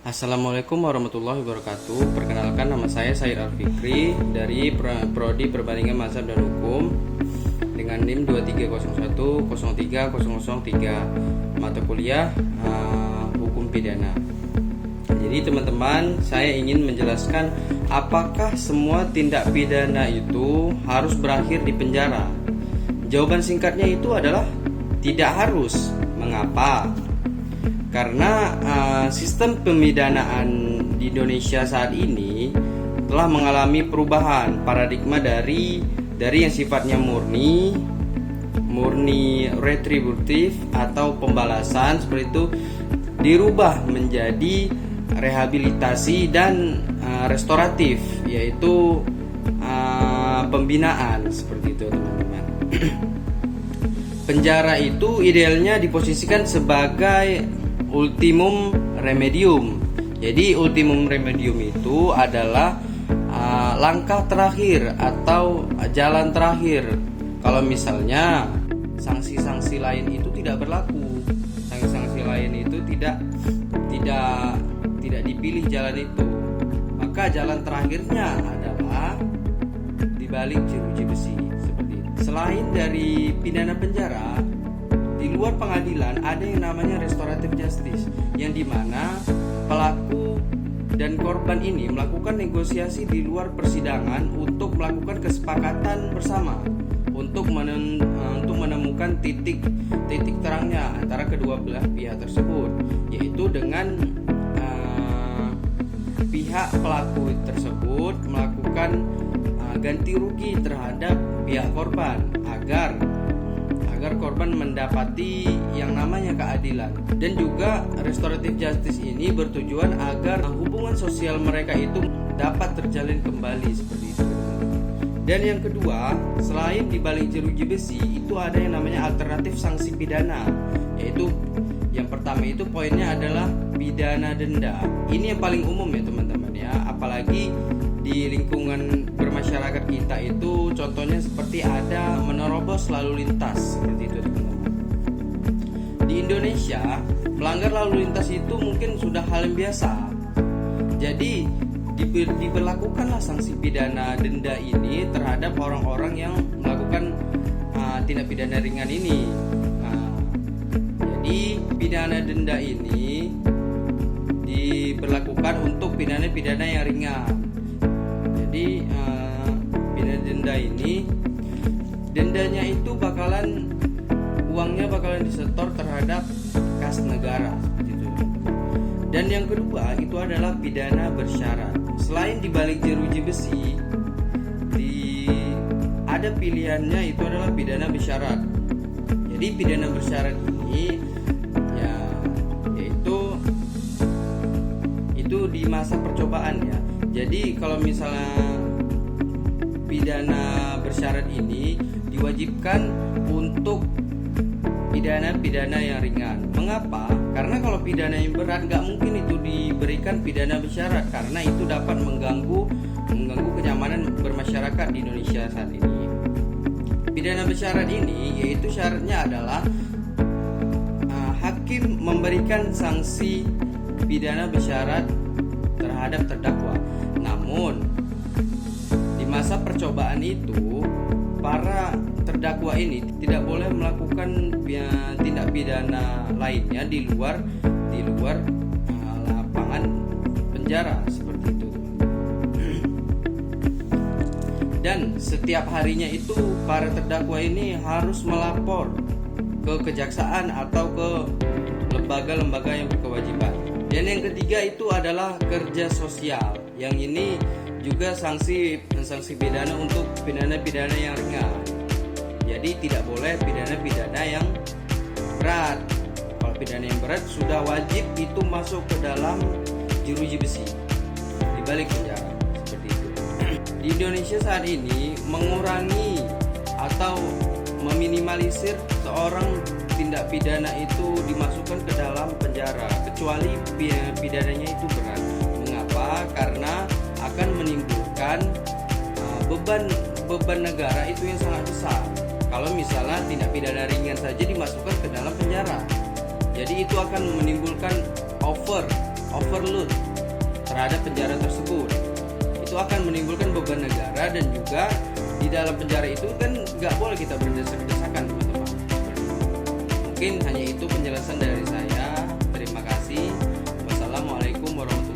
Assalamualaikum warahmatullahi wabarakatuh. Perkenalkan, nama saya Said Al-Fikri dari Prodi Perbandingan Mazhab dan Hukum dengan NIM 23010303 mata kuliah Hukum Pidana. Jadi teman-teman, saya ingin menjelaskan apakah semua tindak pidana itu harus berakhir di penjara. Jawaban singkatnya itu adalah tidak harus. Mengapa? Karena sistem pemidanaan di Indonesia saat ini telah mengalami perubahan paradigma dari yang sifatnya murni retributif atau pembalasan seperti itu, dirubah menjadi rehabilitasi dan restoratif, yaitu pembinaan seperti itu, teman-teman. Penjara itu idealnya diposisikan sebagai ultimum remedium. Jadi ultimum remedium itu adalah langkah terakhir atau jalan terakhir. Kalau misalnya sanksi-sanksi lain itu tidak berlaku, sanksi-sanksi lain itu tidak dipilih jalan itu, maka jalan terakhirnya adalah dibalik jeruji besi seperti itu. Selain dari pidana penjara, di luar pengadilan ada yang namanya restoratif justice, yang dimana pelaku dan korban ini melakukan negosiasi di luar persidangan untuk melakukan kesepakatan bersama untuk menemukan titik terangnya antara kedua belah pihak tersebut, yaitu dengan pihak pelaku tersebut melakukan ganti rugi terhadap pihak korban agar korban mendapati yang namanya keadilan. Dan juga restoratif justice ini bertujuan agar hubungan sosial mereka itu dapat terjalin kembali seperti itu. Dan yang kedua, selain dibalik jeruji besi, itu ada yang namanya alternatif sanksi pidana, yaitu yang pertama itu poinnya adalah pidana denda. Ini yang paling umum ya teman-teman ya, apalagi di lingkungan bermasyarakat kita itu contohnya seperti ada menerobos lalu lintas seperti itu, teman-teman. Di Indonesia melanggar lalu lintas itu mungkin sudah hal yang biasa. Jadi diberlakukanlah sanksi pidana denda ini terhadap orang-orang yang melakukan tindak pidana ringan ini. Jadi pidana denda ini diberlakukan untuk pidana-pidana yang ringan. Jadi pidana denda ini, dendanya itu uangnya bakalan disetor terhadap kas negara gitu. Dan yang kedua itu adalah pidana bersyarat. Selain dibalik jeruji besi, ada pilihannya itu adalah pidana bersyarat. Jadi pidana bersyarat ini yaitu di masa percobaan ya. Jadi kalau misalnya pidana bersyarat ini diwajibkan untuk pidana-pidana yang ringan. Mengapa? Karena kalau pidana yang berat nggak mungkin itu diberikan pidana bersyarat, karena itu dapat mengganggu kenyamanan bermasyarakat di Indonesia saat ini. Pidana bersyarat ini yaitu syaratnya adalah hakim memberikan sanksi pidana bersyarat terhadap terdakwa. Namun di masa percobaan itu para terdakwa ini tidak boleh melakukan tindak pidana lainnya di luar lapangan penjara seperti itu. Dan setiap harinya itu para terdakwa ini harus melapor ke kejaksaan atau ke lembaga-lembaga yang berkewajiban. Dan yang ketiga itu adalah kerja sosial. Yang ini juga sanksi pidana untuk pidana-pidana yang ringan. Jadi tidak boleh pidana-pidana yang berat. Kalau pidana yang berat sudah wajib itu masuk ke dalam jeruji besi, di balik penjara seperti itu. Di Indonesia saat ini mengurangi atau meminimalisir seorang tindak pidana itu dimasukkan ke dalam penjara, kecuali pidananya itu berat. Mengapa? Karena akan menimbulkan beban negara itu yang sangat besar. Kalau misalnya tindak pidana ringan saja dimasukkan ke dalam penjara, jadi itu akan menimbulkan over overload terhadap penjara tersebut. Itu akan menimbulkan beban negara, dan juga di dalam penjara itu kan nggak boleh kita berdesak-desakan, teman-teman. Mungkin hanya itu penjelasan dari saya. Terima kasih. Wassalamualaikum warahmatullahi wabarakatuh.